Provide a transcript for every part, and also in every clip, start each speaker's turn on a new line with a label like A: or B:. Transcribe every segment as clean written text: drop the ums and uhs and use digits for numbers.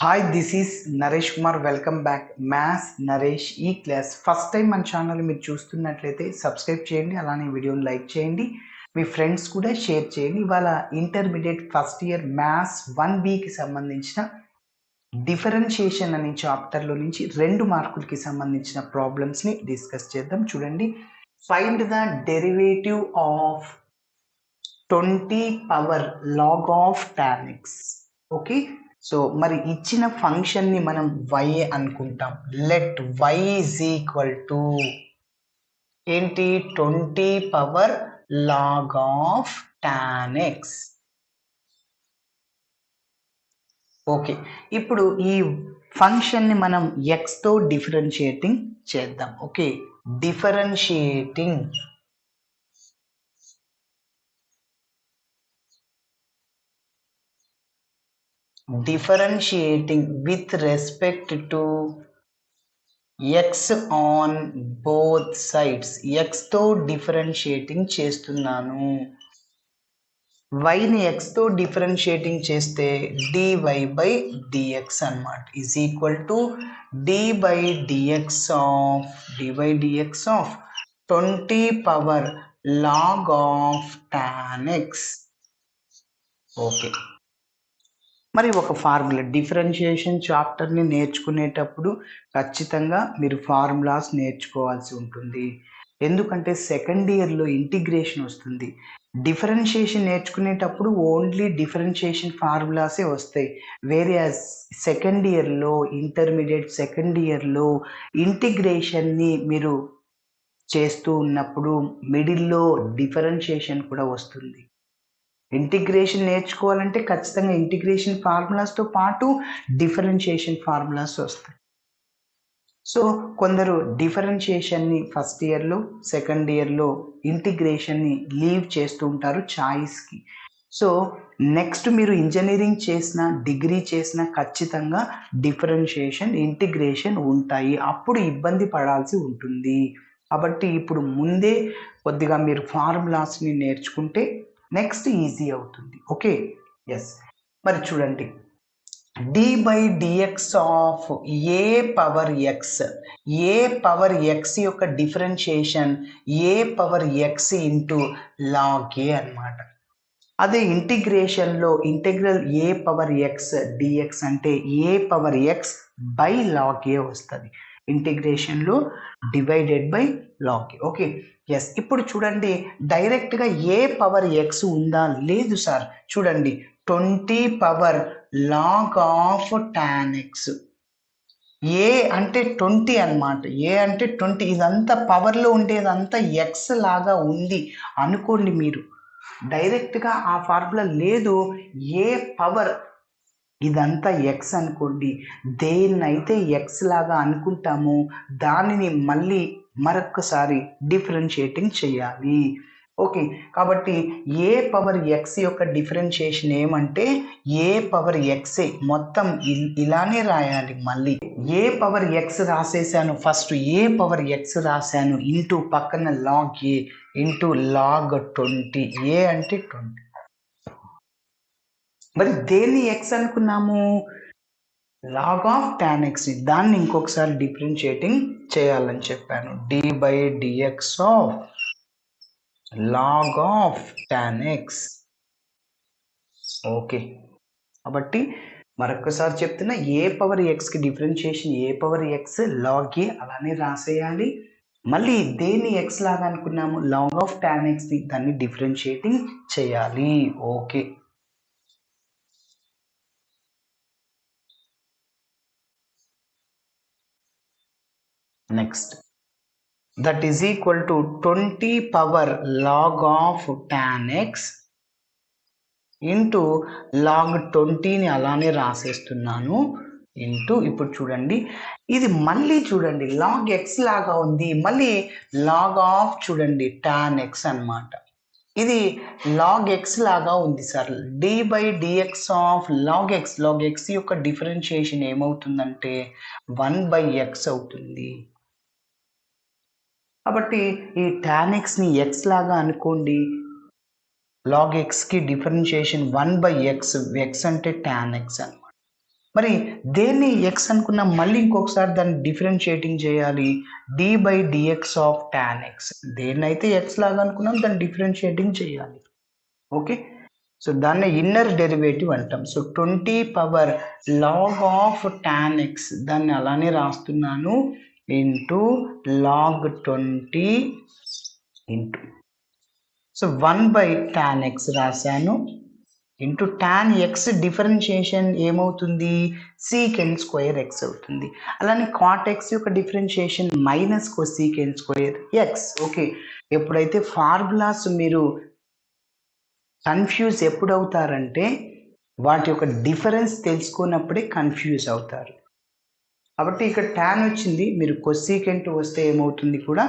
A: Hi this is Naresh Kumar. Welcome back maths Naresh ఈ class. First time మన channel మీరు చూస్తున్నట్లయితే సబ్స్క్రైబ్ చేయండి, అలానే వీడియోని లైక్ చేయండి, మీ ఫ్రెండ్స్ కూడా షేర్ చేయండి. ఇవాళ ఇంటర్మీడియట్ ఫస్ట్ ఇయర్ మ్యాథ్స్ 1Bకి సంబంధించిన డిఫరెన్షియేషన్ అనే చాప్టర్లో నుంచి 2 మార్కులకి సంబంధించిన ప్రాబ్లమ్స్ని డిస్కస్ చేద్దాం. చూడండి, find the derivative of 20 power log of tan x. Okay, so మరి ఇచ్చిన ఫంక్షన్ని మనం y అనుకుంటాం. Let y is equal to ఏంటి, 20 power log of tan x. Okay, ఇప్పుడు ఈ ఫంక్షన్ని మనం x తో డిఫరెన్షియేటింగ్ చేద్దాం. Okay, differentiating with respect to x on both sides. x తో డిఫరెన్షియేటింగ్ చేస్తున్నాను. y ని x తో డిఫరెన్షియేటింగ్ చేస్తే dy బై dx అన్నమాట is equal to dy dx of 20 power log of tan x. Okay, మరి ఒక ఫార్ములా, డిఫరెన్షియేషన్ చాప్టర్ని నేర్చుకునేటప్పుడు ఖచ్చితంగా మీరు ఫార్ములాస్ నేర్చుకోవాల్సి ఉంటుంది. ఎందుకంటే సెకండ్ ఇయర్లో ఇంటిగ్రేషన్ వస్తుంది. డిఫరెన్షియేషన్ నేర్చుకునేటప్పుడు ఓన్లీ డిఫరెన్షియేషన్ ఫార్ములాసే వస్తాయి. వేరే సెకండ్ ఇయర్లో, ఇంటర్మీడియట్ సెకండ్ ఇయర్లో ఇంటిగ్రేషన్ని మీరు చేస్తూ ఉన్నప్పుడు మిడిల్లో డిఫరెన్షియేషన్ కూడా వస్తుంది. ఇంటిగ్రేషన్ నేర్చుకోవాలంటే ఖచ్చితంగా ఇంటిగ్రేషన్ ఫార్ములాస్తో పాటు డిఫరెన్షియేషన్ ఫార్ములాస్ వస్తాయి. సో కొందరు డిఫరెన్షియేషన్ని ఫస్ట్ ఇయర్లో, సెకండ్ ఇయర్లో ఇంటిగ్రేషన్ని లీవ్ చేస్తూ ఉంటారు చాయిస్కి. సో నెక్స్ట్ మీరు ఇంజనీరింగ్ చేసిన, డిగ్రీ చేసిన ఖచ్చితంగా డిఫరెన్షియేషన్, ఇంటిగ్రేషన్ ఉంటాయి. అప్పుడు ఇబ్బంది పడాల్సి ఉంటుంది. కాబట్టి ఇప్పుడు ముందే కొద్దిగా మీరు ఫార్ములాస్ని నేర్చుకుంటే నెక్స్ట్ ఈజీ అవుతుంది. Okay, yes. మరి చూడండి, dy by dx of a power x. A power x యొక్క differentiation a power x into log a అన్నమాట. అదే ఇంటిగ్రేషన్లో integral a power x dx అంటే a power x by log a వస్తుంది. ఇంటిగ్రేషన్లో divided by log. Okay, yes. ఇప్పుడు చూడండి, డైరెక్ట్గా ఏ పవర్ ఎక్స్ ఉందా? లేదు సార్. చూడండి, 20 power log of tan x. A అంటే 20 అన్నమాట. ఏ అంటే 20. ఇదంతా పవర్లో ఉండేదంతా ఎక్స్ లాగా ఉంది అనుకోండి. మీరు డైరెక్ట్గా ఆ ఫార్ములా లేదు, ఏ పవర్ ఇదంతా ఎక్స్ అనుకోండి. దేన్నైతే ఎక్స్ లాగా అనుకుంటామో దానిని మళ్ళీ మరొకసారి డిఫరెన్షియేటింగ్ చేయాలి. ఓకే, కాబట్టి ఏ పవర్ ఎక్స్ యొక్క డిఫరెన్షియేషన్ ఏమంటే ఏ పవర్ ఎక్సే. మొత్తం ఇలానే రాయాలి. మళ్ళీ ఏ పవర్ ఎక్స్ రాసేసాను, ఫస్ట్ ఏ పవర్ ఎక్స్ రాశాను ఇంటూ పక్కన log a into log 20. A అంటే 20. మరి దేన్ని ఎక్స్ అనుకున్నాము? Log of tan x. దాన్ని ఇంకొకసారి డిఫరెన్షియేటింగ్ చేయాలని చెప్పాను. dy by dx of log of tan x. Okay, కాబట్టి మరొకసారి చెప్తున్నా, ఏ పవర్ ఎక్స్కి differentiation a power x log ఏ అలానే రాసేయాలి. మళ్ళీ దేన్ని ఎక్స్ లాగా అనుకున్నాము? లాగ్ ఆఫ్ tan x ని దాన్ని డిఫరెన్షియేటింగ్ చేయాలి. Okay, next that is equal to 20 power log of tan x into log 20ని అలానే రాసేస్తున్నాను ఇంటూ. ఇప్పుడు చూడండి, ఇది మళ్ళీ చూడండి లాగ్ ఎక్స్ లాగా ఉంది. మళ్ళీ లాగ్ ఆఫ్ చూడండి tan x అన్నమాట. ఇది లాగ్ ఎక్స్ లాగా ఉంది sir. dy by dx of log x. Log x యొక్క డిఫరెన్షియేషన్ ఏమవుతుందంటే 1 బై ఎక్స్ అవుతుంది. కాబట్టి ఈ tan x ని ఎక్స్ లాగా అనుకోండి. log x కి డిఫరెన్షియేషన్ 1 బై ఎక్స్. ఎక్స్ అంటే tan x అన్నమాట. మరి దేన్ని ఎక్స్ అనుకున్నా మళ్ళీ ఇంకొకసారి దాన్ని డిఫరెన్షియేటింగ్ చేయాలి. d/dx of tan x. దేన్నైతే ఎక్స్ లాగా అనుకున్నాం దాన్ని డిఫరెన్షియేటింగ్ చేయాలి. ఓకే, సో దాన్ని ఇన్నర్ డెరివేటివ్ అంటాం. So 20 power log of tan x దాన్ని అలానే రాస్తున్నాను into log 20 into so 1/tan x రాశాను ఇంటూ tan x డిఫరెన్షియేషన్ ఏమవుతుంది, సీకెండ్ స్క్వేర్ ఎక్స్ అవుతుంది. అలానే కాట్ ఎక్స్ యొక్క differentiation minus cosecant square x. Okay, ఎప్పుడైతే ఫార్ములాస్ మీరు కన్ఫ్యూజ్ ఎప్పుడు అవుతారంటే వాటి యొక్క డిఫరెన్స్ తెలుసుకున్నప్పుడే కన్ఫ్యూజ్ అవుతారు. కాబట్టి ఇక్కడ tan వచ్చింది, మీరు కొసీకెంట్ వస్తే ఏమవుతుంది కూడా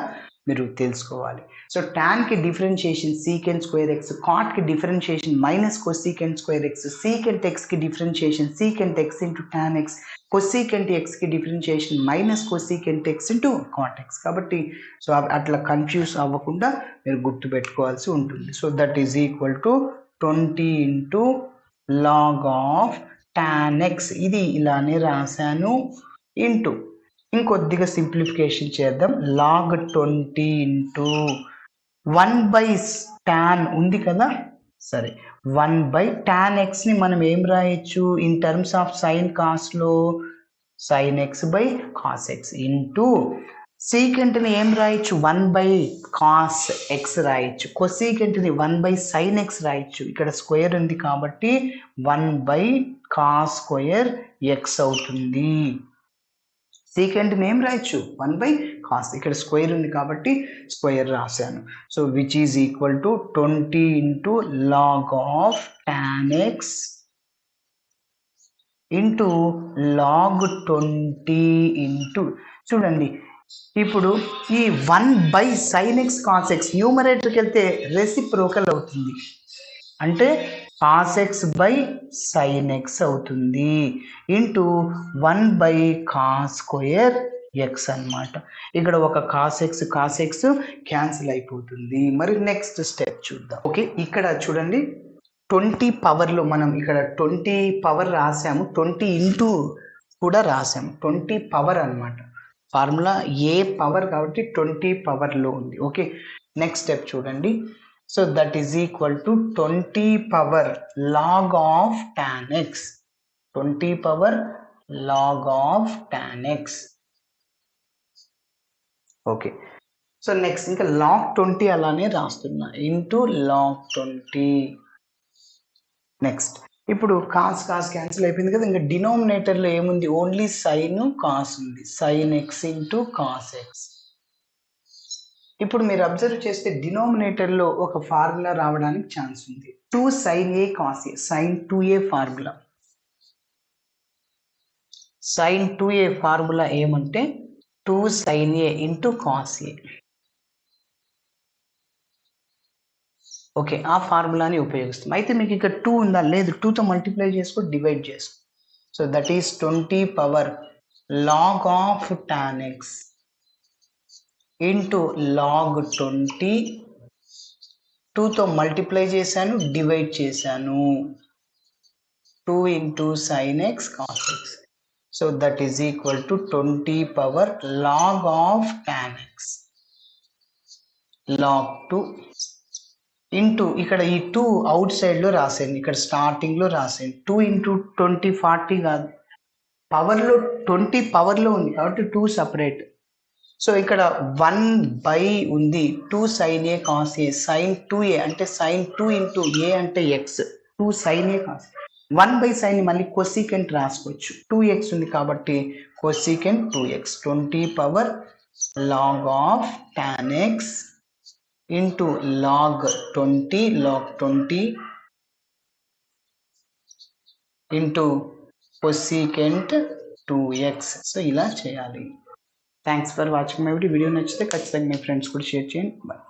A: మీరు తెలుసుకోవాలి. సో టాన్కి డిఫరెన్షియేషన్ సీకెండ్ స్క్వేర్ ఎక్స్, కాట్కి differentiation minus cosecant square x, secant ఎక్స్కి differentiation secant x into tan x, cosecant ఎక్స్కి differentiation minus cosecant x into cot x. కాబట్టి సో అట్లా కన్ఫ్యూజ్ అవ్వకుండా మీరు గుర్తుపెట్టుకోవాల్సి ఉంటుంది. So that is equal to 20 into log of tan x. ఇది ఇలానే రాశాను ఇంటూ ఇంకొద్దిగా సింప్లిఫికేషన్ చేద్దాం. లాగ్ 20 ఇంటూ 1/tan ఉంది కదా, సరే 1/tan xని మనం ఏం రాయొచ్చు ఇన్ టర్మ్స్ ఆఫ్ సైన్ కాస్లో sin x/cos x ఇంటూ సీకెంట్ని ఏం రాయొచ్చు 1/cos x రాయొచ్చు, కొసీకెంట్ని 1/sin x రాయొచ్చు. ఇక్కడ స్క్వేర్ ఉంది కాబట్టి 1/cos స్క్వేర్ x అవుతుంది. సీకెంట్ని ఏం రాయొచ్చు 1/cos, ఇక్కడ స్క్వేర్ ఉంది కాబట్టి స్క్వేర్ రాశాను. So which is equal to 20 into log of tan x into log 20 into చూడండి ఇప్పుడు ఈ 1/sin x cos x న్యూమరేటర్కి వెళ్తే రెసిప్రోకల్ అవుతుంది, అంటే cos x/sin x అవుతుంది ఇంటూ 1/cos స్క్వేర్ ఎక్స్ అనమాట. ఇక్కడ ఒక cos x క్యాన్సిల్ అయిపోతుంది. మరి నెక్స్ట్ స్టెప్ చూద్దాం. ఓకే, ఇక్కడ చూడండి 20 పవర్లో మనం ఇక్కడ 20 పవర్ రాసాము, 20 ఇంటూ కూడా రాసాము. 20 పవర్ అనమాట, ఫార్ములా ఏ పవర్ కాబట్టి 20 పవర్లో ఉంది. ఓకే, నెక్స్ట్ స్టెప్ చూడండి. So that is equal to 20 power log of tan x, 20 power log of tan x. Okay, so next ఇంకా log 20 అలానే రాస్తున్నా ఇంటూ log 20. నెక్స్ట్ ఇప్పుడు కాస్ క్యాన్సిల్ అయిపోయింది కదా, ఇంకా డినోమినేటర్లో ఏముంది ఓన్లీ సైన్ కాస్ ఉంది, sin x into cos x. ఇప్పుడు మీరు అబ్జర్వ్ చేస్తే డినోమినేటర్లో ఒక ఫార్ములా రావడానికి ఛాన్స్ ఉంది, 2 sin a cos a, sin 2a formula. sin 2a formula ఏమంటే 2 sin a into cos a. Okay, ఆ ఫార్ములాని ఉపయోగిస్తాం. అయితే మీకు ఇక్కడ 2 ఉందా, లేదు, 2తో మల్టిప్లై చేసుకో, డివైడ్ చేసుకో. So that is 20 power log of tan x into log 20, 2తో మల్టిప్లై చేశాను, డివైడ్ చేశాను, 2 into sin x cos x. So that is equal to 20 power log of tan x log 2 into ఇక్కడ ఈ 2 out సైడ్లో రాసేయండి, ఇక్కడ స్టార్టింగ్లో రాసేయండి. 2 into 20 40 కాదు, పవర్లో 20 పవర్లో ఉంది కాబట్టి 2 సపరేట్. సో ఇక్కడ 1 ఉంది, 2 sin a cos a, sin 2a అంటే sin 2 ఇంటూ a అంటే x, 2 sin a cos a. 1/sin మళ్ళీ కొసీకెంట్ రాసుకోవచ్చు, 2x ఉంది కాబట్టి cosecant 2x. 20 power log of tan x into log 20 into cosecant 2x. So ఇలా చేయాలి. Thanks for watching my video. నచ్చితే ఖచ్చితంగా మీ ఫ్రెండ్స్ కూడా షేర్ చేయండి. బాయ్.